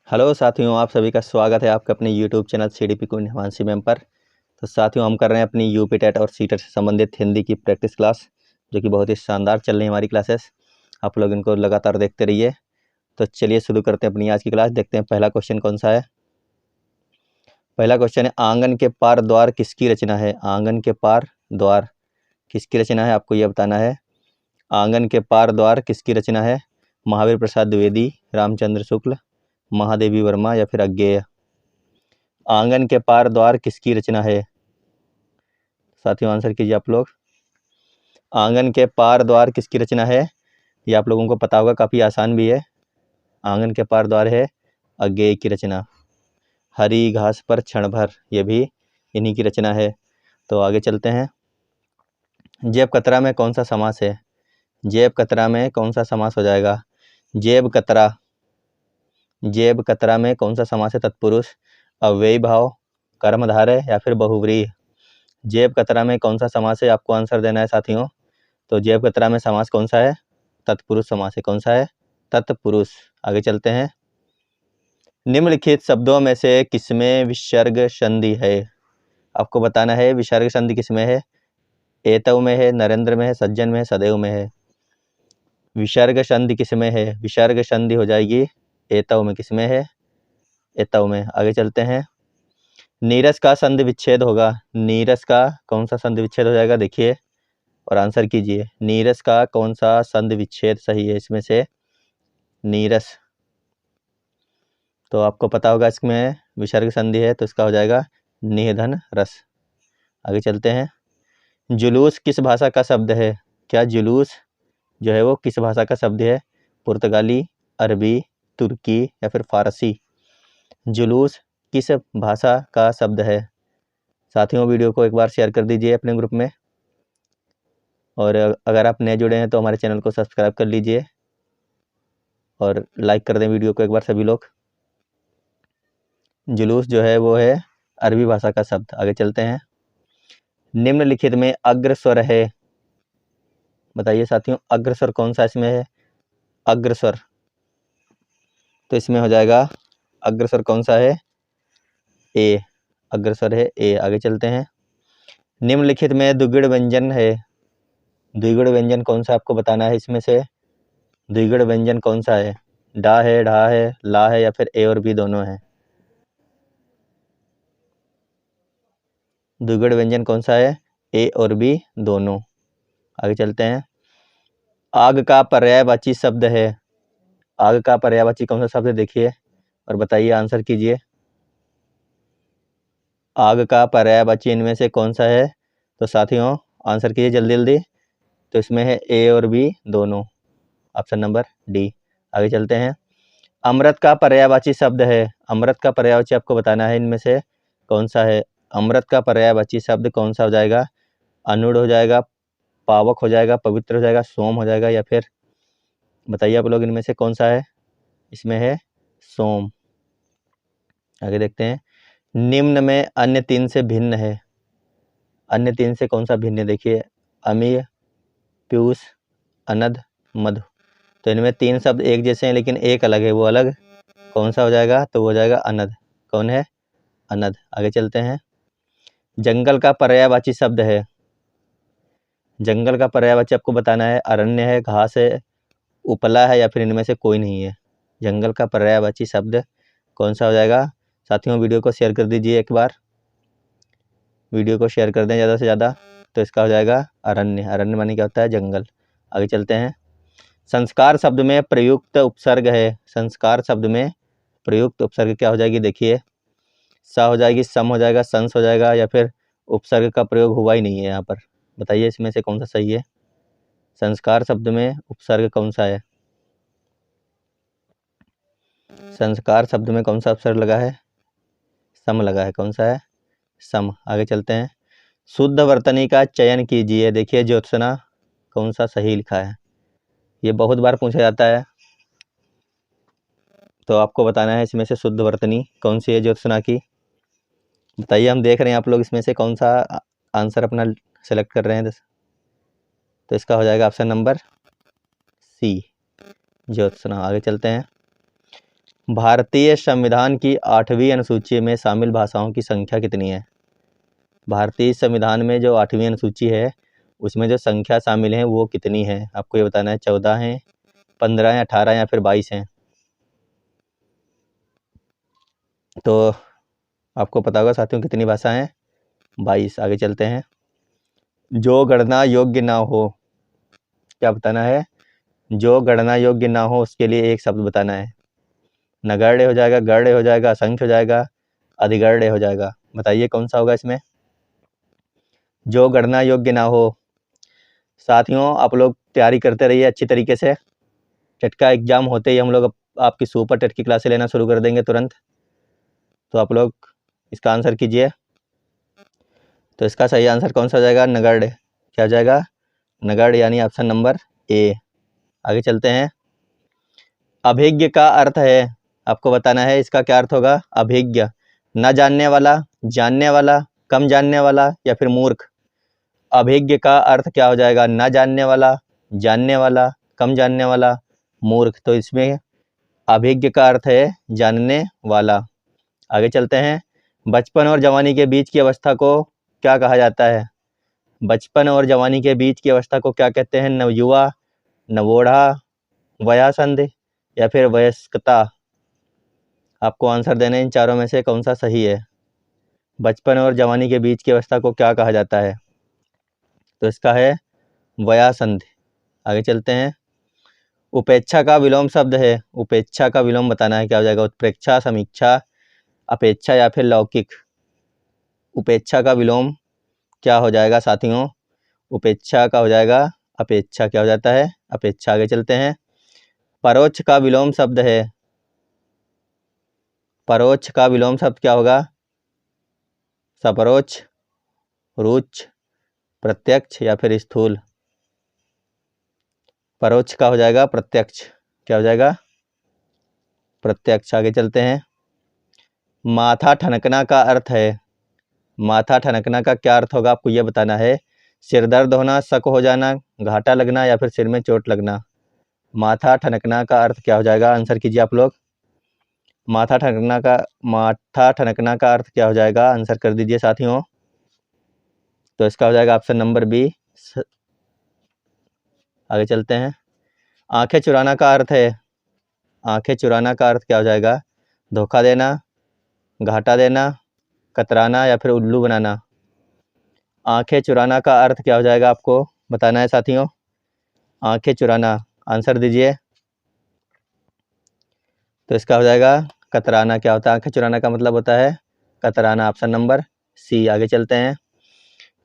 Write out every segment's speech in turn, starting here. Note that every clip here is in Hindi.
हेलो साथियों, आप सभी का स्वागत है आपके अपने YouTube channel CDP queen Himanshi ma'am पर। तो साथियों, हम कर रहे हैं अपनी यूपी टेट और सीटेट से संबंधित हिंदी की प्रैक्टिस क्लास, जो कि बहुत ही शानदार चल रही है हमारी क्लासेस। आप लोग इनको लगातार देखते रहिए। तो चलिए शुरू करते हैं अपनी आज की क्लास। देखते हैं पहला क्वेश्चन कौन सा है। पहला क्वेश्चन है, आंगन के पार द्वार किसकी रचना है। आंगन के पार द्वार किसकी रचना है, आपको यह बताना है। आंगन के पार द्वार किसकी रचना है। महावीर प्रसाद द्विवेदी, रामचंद्र शुक्ल, महादेवी वर्मा या फिर अज्ञेय। आंगन के पार द्वार किसकी रचना है। साथियों आंसर कीजिए आप लोग। आंगन के पार द्वार किसकी रचना है, ये आप लोगों को पता होगा, काफ़ी आसान भी है। आंगन के पार द्वार है अज्ञेय की रचना। हरी घास पर क्षण भर, ये भी इन्हीं की रचना है। तो आगे चलते हैं। जेब कतरा में कौन सा समास है। जेब कतरा में कौन सा समास हो जाएगा। जेब कतरा, जेब कतरा में कौन सा समास है। तत्पुरुष, अव्ययी भाव, कर्मधारय या फिर बहुव्रीहि। जेब कतरा में कौन सा समास है, आपको आंसर देना है साथियों। तो जेब कतरा में समास कौन सा है, तत्पुरुष समास है। कौन सा है, तत्पुरुष। आगे चलते हैं। निम्नलिखित शब्दों में से किसमें विसर्ग संधि है, आपको बताना है विसर्ग संधि किसमें है। एतव में है, नरेंद्र में है, सज्जन में है, सदैव में है। विसर्ग संधि किसमें है, विसर्ग संधि हो जाएगी एतव में। किसमें है, एतव में। आगे चलते हैं। नीरस का संधि विच्छेद होगा। नीरस का कौन सा संधि विच्छेद हो जाएगा, देखिए और आंसर कीजिए। नीरस का कौन सा संधि विच्छेद सही है इसमें से, नीरस। तो आपको पता होगा इसमें विसर्ग संधि है, तो इसका हो जाएगा निधन रस। आगे चलते हैं। जुलूस किस भाषा का शब्द है। क्या जुलूस जो है वो किस भाषा का शब्द है। पुर्तगाली, अरबी, तुर्की या फिर फारसी। जुलूस किस भाषा का शब्द है। साथियों वीडियो को एक बार शेयर कर दीजिए अपने ग्रुप में, और अगर आप नए जुड़े हैं तो हमारे चैनल को सब्सक्राइब कर लीजिए और लाइक कर दें वीडियो को एक बार सभी लोग। जुलूस जो है वो है अरबी भाषा का शब्द। आगे चलते हैं। निम्नलिखित में अग्रस्वर है, बताइए साथियों अग्रस्वर कौन सा इसमें है। अग्रस्वर, तो इसमें हो जाएगा अग्रस्वर कौन सा है, ए। अग्रस्वर है ए। आगे चलते हैं। निम्नलिखित में द्विगुण व्यंजन है। द्विगुण व्यंजन कौन सा आपको बताना है इसमें से। द्विगुण व्यंजन कौन सा है। डा है, ढा है, ला है या फिर ए और बी दोनों है। द्विगुण व्यंजन कौन सा है, ए और बी दोनों। आगे चलते हैं। आग का पर्यायवाची शब्द है। आग का पर्यायवाची कौन सा शब्द है, देखिए और बताइए, आंसर कीजिए। आग का पर्यायवाची इनमें से कौन सा है, तो साथियों आंसर कीजिए जल्दी जल्दी। तो इसमें है ए और बी दोनों, ऑप्शन नंबर डी। आगे चलते हैं। अमृत का पर्यायवाची शब्द है। अमृत का पर्यायवाची आपको बताना है इनमें से कौन सा है। अमृत का पर्यायवाची शब्द कौन सा हो जाएगा। अनूढ़ हो जाएगा, पावक हो जाएगा, पवित्र हो जाएगा, सोम हो जाएगा या फिर, बताइए आप लोग इनमें से कौन सा है। इसमें है सोम। आगे देखते हैं। निम्न में अन्य तीन से भिन्न है। अन्य तीन से कौन सा भिन्न है, देखिए। अमीय, पीयूष, अनध, मधु। तो इनमें तीन शब्द एक जैसे हैं लेकिन एक अलग है, वो अलग कौन सा हो जाएगा, तो वो हो जाएगा अनध। कौन है, अनध। आगे चलते हैं। जंगल का पर्यायवाची शब्द है। जंगल का पर्यायवाची आपको बताना है। अरण्य है, घास है, उपला है या फिर इनमें से कोई नहीं है। जंगल का पर्यायवाची शब्द कौन सा हो जाएगा। साथियों वीडियो को शेयर कर दीजिए एक बार, वीडियो को शेयर कर दें ज़्यादा से ज़्यादा। तो इसका हो जाएगा अरण्य। अरण्य माने क्या होता है, जंगल। आगे चलते हैं। संस्कार शब्द में प्रयुक्त उपसर्ग है। संस्कार शब्द में प्रयुक्त उपसर्ग क्या हो जाएगी, देखिए। सा हो जाएगी, सम हो जाएगा, संस हो जाएगा या फिर उपसर्ग का प्रयोग हुआ ही नहीं है यहाँ पर। बताइए इसमें से कौन सा सही है। संस्कार शब्द में उपसर्ग कौन सा है। संस्कार शब्द में कौन सा उपसर्ग लगा है, सम लगा है। कौन सा है, सम। आगे चलते हैं। शुद्ध वर्तनी का चयन कीजिए। देखिए ज्योत्सना कौन सा सही लिखा है, ये बहुत बार पूछा जाता है। तो आपको बताना है इसमें से शुद्ध वर्तनी कौन सी है ज्योत्सना की। बताइए, हम देख रहे हैं आप लोग इसमें से कौन सा आंसर अपना सेलेक्ट कर रहे हैं। तो इसका हो जाएगा ऑप्शन नंबर सी, ज्योत्सना। आगे चलते हैं। भारतीय संविधान की 8वीं अनुसूची में शामिल भाषाओं की संख्या कितनी है? भारतीय संविधान में जो 8वीं अनुसूची है उसमें जो संख्या शामिल है वो कितनी है? आपको ये बताना है। 14 हैं, 15 हैं, 18 या फिर 22 हैं? तो आपको पता होगा साथियों कितनी भाषा हैं? 22। आगे चलते हैं। जो गणना योग्य ना हो, क्या बताना है? जो गणना योग्य ना हो उसके लिए एक शब्द बताना है। नगण्य हो जाएगा, गण्य हो जाएगा, असंख्य हो जाएगा, अधिगण्य हो जाएगा। बताइए कौन सा होगा इसमें? जो गणना योग्य ना हो। साथियों आप लोग तैयारी करते रहिए अच्छी तरीके से। टेट का एग्जाम होते ही हम लोग आपकी सुपर टेट की क्लासें लेना शुरू कर देंगे तुरंत। तो आप लोग इसका आंसर कीजिए। तो इसका सही आंसर कौन सा हो जाएगा? नगण्य। क्या हो जाएगा? नगण्य, यानी ऑप्शन नंबर ए। आगे चलते हैं। अभिज्ञ का अर्थ है, आपको बताना है इसका क्या अर्थ होगा। अभिज्ञ, न जानने वाला, जानने वाला, कम जानने वाला या फिर मूर्ख। अभिज्ञ का अर्थ क्या हो जाएगा? न जानने वाला, जानने वाला, कम जानने वाला, मूर्ख। तो इसमें अभिज्ञ का अर्थ है जानने वाला। आगे चलते हैं। बचपन और जवानी के बीच की अवस्था को क्या कहा जाता है? बचपन और जवानी के बीच की अवस्था को क्या कहते हैं? नवयुवा, नवोढ़ा, वयासंध या फिर वयस्कता। आपको आंसर देने इन चारों में से कौन सा सही है? बचपन और जवानी के बीच की अवस्था को क्या कहा जाता है? तो इसका है वयासंध। आगे चलते हैं। उपेक्षा का विलोम शब्द है, उपेक्षा का विलोम बताना है। क्या हो जाएगा? उत्प्रेक्षा, समीक्षा, अपेक्षा या फिर लौकिक। उपेक्षा का विलोम क्या हो जाएगा साथियों? उपेक्षा का हो जाएगा अपेक्षा। क्या हो जाता है? अपेक्षा। आगे चलते हैं। परोक्ष का विलोम शब्द है, परोक्ष का विलोम शब्द क्या होगा? सपरोक्ष, रुच्छ, प्रत्यक्ष या फिर स्थूल। परोक्ष का हो जाएगा प्रत्यक्ष। क्या हो जाएगा? प्रत्यक्ष। आगे चलते हैं। माथा ठनकना का अर्थ है, माथा ठनकना का क्या अर्थ होगा? आपको यह बताना है। सिर दर्द होना, शक हो जाना, घाटा लगना या फिर सिर में चोट लगना। माथा ठनकना का अर्थ क्या हो जाएगा? आंसर कीजिए आप लोग। माथा ठनकना का अर्थ क्या हो जाएगा? आंसर कर दीजिए साथियों। तो इसका हो जाएगा ऑप्शन नंबर बी। आगे चलते हैं। आंखें चुराना का अर्थ है, आंखें चुराना का अर्थ क्या हो जाएगा? धोखा देना, घाटा देना, कतराना या फिर उल्लू बनाना। आंखें चुराना का अर्थ क्या हो जाएगा? आपको बताना है साथियों। आंखें चुराना, आंसर दीजिए। तो इसका हो जाएगा कतराना। क्या होता है? आंखें चुराना का मतलब होता है कतराना। Option number C. आगे चलते हैं।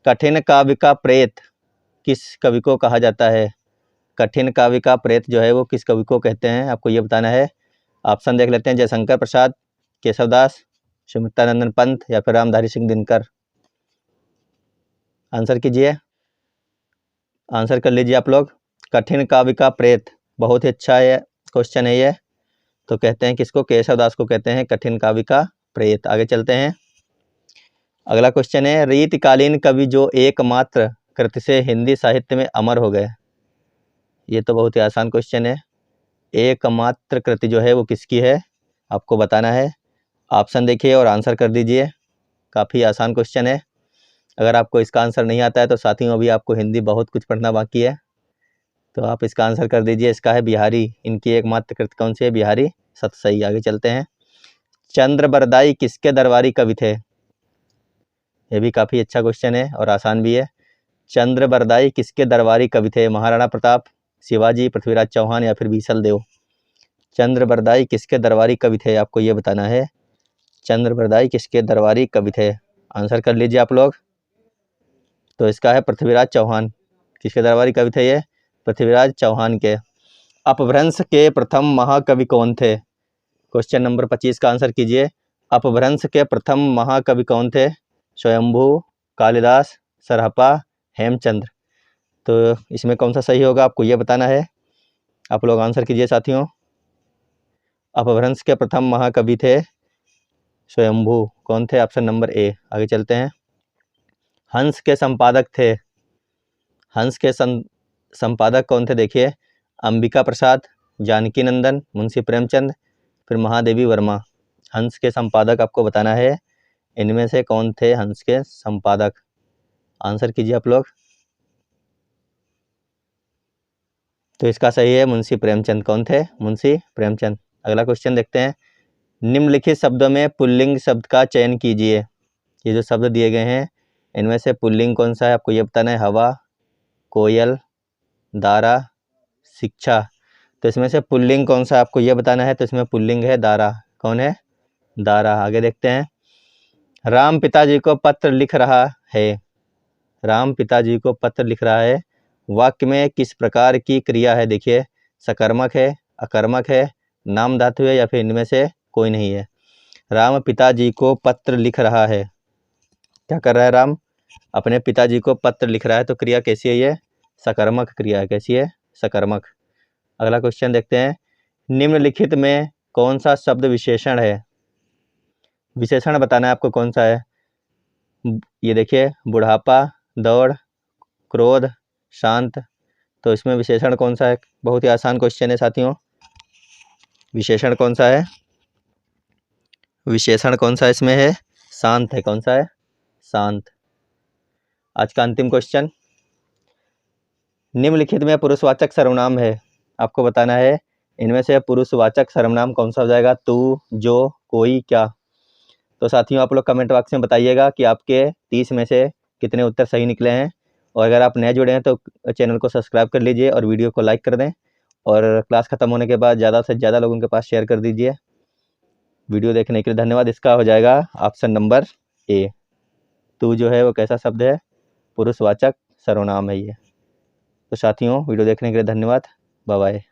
कठिन काव्य का प्रेत किस कवि को कहा जाता है? कठिन काव्य का प्रेत जो है वो किस कवि को कहते हैं? आपको ये बताना है। ऑप्शन देख लेते हैं। जयशंकर प्रसाद, केशवदास, सुमित्रानंदन पंत या फिर रामधारी सिंह दिनकर। आंसर कीजिए, आंसर कर लीजिए आप लोग। कठिन काव्य का प्रेत, बहुत ही अच्छा है क्वेश्चन है ये। तो कहते हैं किसको? केशवदास को कहते हैं कठिन काव्य का प्रेत। आगे चलते हैं। अगला क्वेश्चन है। रीतिकालीन कवि जो एकमात्र कृति से हिंदी साहित्य में अमर हो गए। ये तो बहुत ही आसान क्वेश्चन है। एकमात्र कृति जो है वो किसकी है? आपको बताना है। ऑप्शन देखिए और आंसर कर दीजिए। काफ़ी आसान क्वेश्चन है। अगर आपको इसका आंसर नहीं आता है तो साथियों अभी आपको हिंदी बहुत कुछ पढ़ना बाकी है। तो आप इसका आंसर कर दीजिए। इसका है बिहारी। इनकी एकमात्र कृति कौन सी है? बिहारी सत सही। आगे चलते हैं। चंद्रबरदाई किसके दरबारी कवि थे? ये भी काफ़ी अच्छा क्वेश्चन है और आसान भी है। चंद्रबरदाई किसके दरबारी कवि थे? महाराणा प्रताप, शिवाजी, पृथ्वीराज चौहान या फिर बीसल देव। चंद्रबरदाई किसके दरबारी कवि थे? आपको ये बताना है। चंद्रबरदाई किसके दरबारी कवि थे? आंसर कर लीजिए आप लोग। तो इसका है पृथ्वीराज चौहान। किसके दरबारी कवि थे ये? पृथ्वीराज चौहान के। अपभ्रंश के प्रथम महाकवि कौन थे? क्वेश्चन नंबर 25 का आंसर कीजिए। अपभ्रंश के प्रथम महाकवि कौन थे? स्वयंभू, कालिदास, सरहपा, हेमचंद्र। तो इसमें कौन सा सही होगा? आपको ये बताना है। आप लोग आंसर कीजिए साथियों। अपभ्रंश के प्रथम महाकवि थे स्वयंभू। कौन थे? Option number A. आगे चलते हैं। हंस के संपादक थे, हंस के संपादक कौन थे? देखिए, अंबिका प्रसाद, जानकी नंदन, मुंशी प्रेमचंद, फिर महादेवी वर्मा। हंस के संपादक आपको बताना है, इनमें से कौन थे हंस के संपादक? आंसर कीजिए आप लोग। तो इसका सही है मुंशी प्रेमचंद। कौन थे? मुंशी प्रेमचंद। अगला क्वेश्चन देखते हैं। निम्नलिखित शब्दों में पुल्लिंग शब्द का चयन कीजिए। ये जो शब्द दिए गए हैं इनमें से पुल्लिंग कौन सा है आपको ये बताना है। हवा, कोयल, दारा, शिक्षा। तो इसमें से पुल्लिंग कौन सा आपको ये बताना है। तो इसमें पुल्लिंग है दारा। कौन है? दारा। आगे देखते हैं। राम पिताजी को पत्र लिख रहा है। राम पिताजी को पत्र लिख रहा है। वाक्य में किस प्रकार की क्रिया है? देखिए, सकर्मक है, अकर्मक है, नाम धातु है, या फिर इनमें से कोई नहीं है। राम पिताजी को पत्र लिख रहा है। क्या कर रहा है राम? अपने पिताजी को पत्र लिख रहा है। तो क्रिया कैसी है? ये सकर्मक क्रिया है। कैसी है? सकर्मक। अगला क्वेश्चन देखते हैं। निम्नलिखित में कौन सा शब्द विशेषण है? विशेषण बताना है आपको कौन सा है। ये देखिए, बुढ़ापा, दौड़, क्रोध, शांत। तो इसमें विशेषण कौन सा है? बहुत ही आसान क्वेश्चन है साथियों। विशेषण कौन सा है? विशेषण कौन सा इसमें है? शांत है। कौन सा है? शांत। आज का अंतिम क्वेश्चन। निम्नलिखित में पुरुषवाचक सर्वनाम है। आपको बताना है इनमें से पुरुषवाचक सर्वनाम कौन सा हो जाएगा। तू, जो, कोई, क्या। तो साथियों आप लोग कमेंट बॉक्स में बताइएगा कि आपके 30 में से कितने उत्तर सही निकले हैं। और अगर आप नए जुड़े हैं तो चैनल को सब्सक्राइब कर लीजिए और वीडियो को लाइक कर दें। और क्लास ख़त्म होने के बाद ज़्यादा से ज़्यादा लोगों के पास शेयर कर दीजिए। वीडियो देखने के लिए धन्यवाद। इसका हो जाएगा ऑप्शन नंबर ए। तू जो है वो कैसा शब्द है? पुरुषवाचक सर्वनाम है ये। तो साथियों वीडियो देखने के लिए धन्यवाद। Bye bye.